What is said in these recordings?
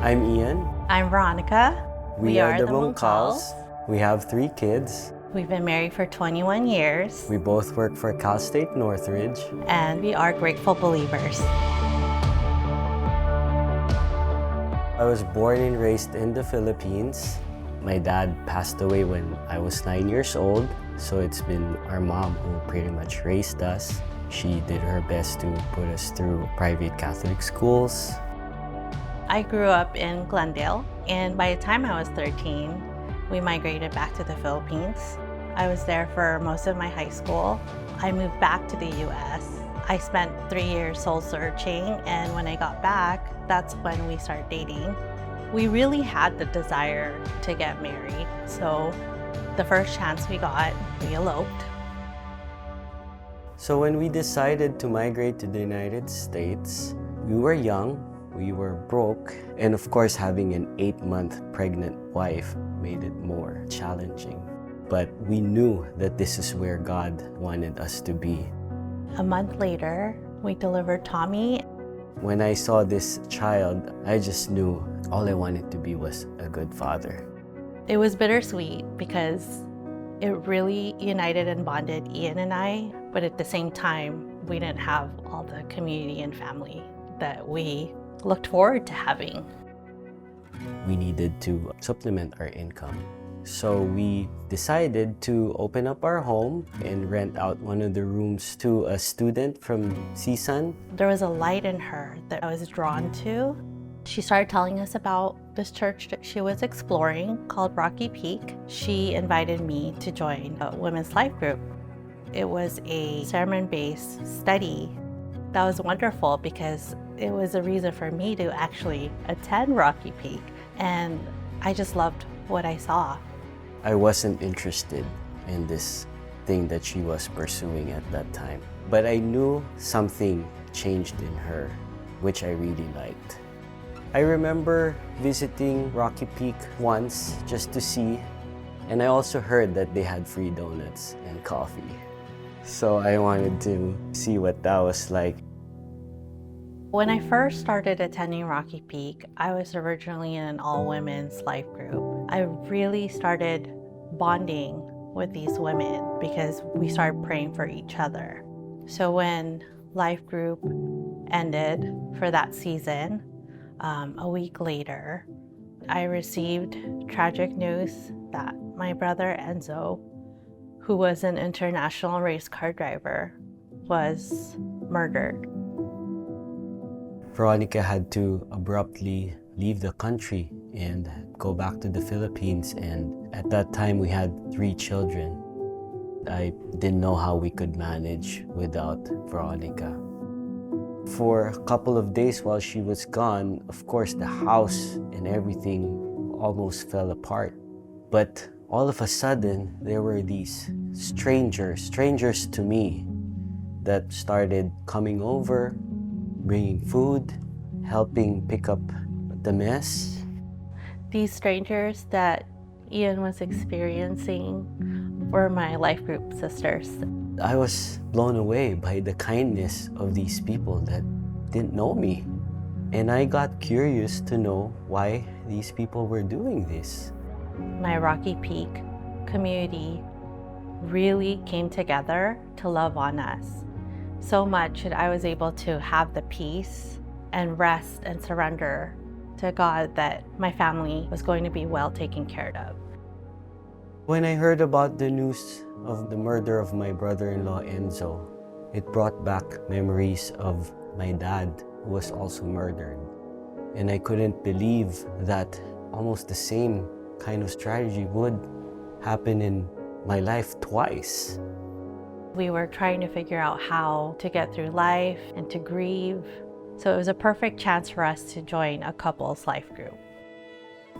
I'm Ian. I'm Veronica. We are the Muncals. We have 3 kids. We've been married for 21 years. We both work for Cal State Northridge. And we are grateful believers. I was born and raised in the Philippines. My dad passed away when I was 9 years old, so it's been our mom who pretty much raised us. She did her best to put us through private Catholic schools. I grew up in Glendale, and by the time I was 13, we migrated back to the Philippines. I was there for most of my high school. I moved back to the US. I spent 3 years soul searching, and when I got back, that's when we started dating. We really had the desire to get married, so the first chance we got, we eloped. So when we decided to migrate to the United States, we were young, we were broke, and of course having an 8-month pregnant wife made it more challenging. But we knew that this is where God wanted us to be. A month later, we delivered Tommy. When I saw this child, I just knew all I wanted to be was a good father. It was bittersweet because it really united and bonded Ian and I, but at the same time, we didn't have all the community and family that we looked forward to having. We needed to supplement our income. So we decided to open up our home and rent out one of the rooms to a student from CSUN. There was a light in her that I was drawn to. She started telling us about this church that she was exploring called Rocky Peak. She invited me to join a women's life group. It was a sermon-based study that was wonderful because it was a reason for me to actually attend Rocky Peak, and I just loved what I saw. I wasn't interested in this thing that she was pursuing at that time, but I knew something changed in her, which I really liked. I remember visiting Rocky Peak once just to see, and I also heard that they had free donuts and coffee. So I wanted to see what that was like. When I first started attending Rocky Peak, I was originally in an all-women's life group. I really started bonding with these women because we started praying for each other. So when life group ended for that season, a week later, I received tragic news that my brother Enzo, who was an international race car driver, was murdered. Veronica had to abruptly leave the country and go back to the Philippines, and at that time we had 3 children. I didn't know how we could manage without Veronica. For a couple of days while she was gone, of course the house and everything almost fell apart. But all of a sudden there were these strangers to me, that started coming over, bringing food, helping pick up the mess. These strangers that Ian was experiencing were my life group sisters. I was blown away by the kindness of these people that didn't know me. And I got curious to know why these people were doing this. My Rocky Peak community really came together to love on us. So much that I was able to have the peace and rest and surrender to God that my family was going to be well taken care of. When I heard about the news of the murder of my brother-in-law Enzo, it brought back memories of my dad, who was also murdered. And I couldn't believe that almost the same kind of strategy would happen in my life twice. We were trying to figure out how to get through life and to grieve. So it was a perfect chance for us to join a couples life group.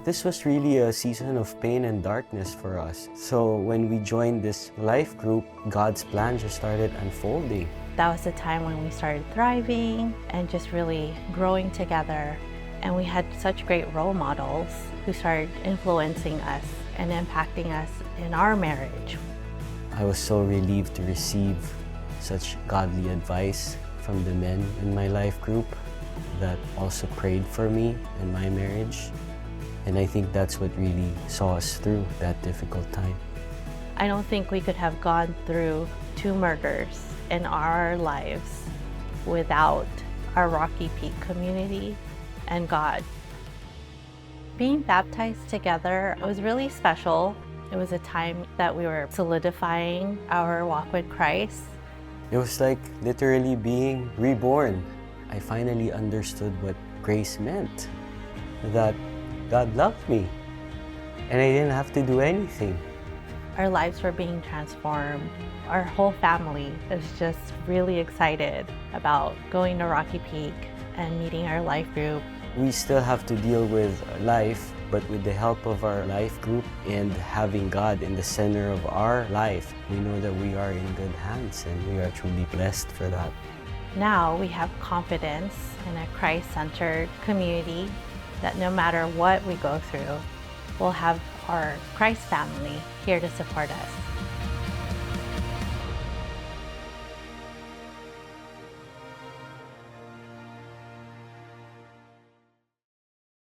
This was really a season of pain and darkness for us. So when we joined this life group, God's plan just started unfolding. That was the time when we started thriving and just really growing together. And we had such great role models who started influencing us and impacting us in our marriage. I was so relieved to receive such godly advice from the men in my life group. that also prayed for me and my marriage. And I think that's what really saw us through that difficult time. I don't think we could have gone through 2 murders in our lives without our Rocky Peak community and God. Being baptized together was really special. It was a time that we were solidifying our walk with Christ. It was like literally being reborn. I finally understood what grace meant, that God loved me and I didn't have to do anything. Our lives were being transformed. Our whole family is just really excited about going to Rocky Peak and meeting our life group. We still have to deal with life, but with the help of our life group and having God in the center of our life, we know that we are in good hands and we are truly blessed for that. Now we have confidence in a Christ-centered community that no matter what we go through, we'll have our Christ family here to support us.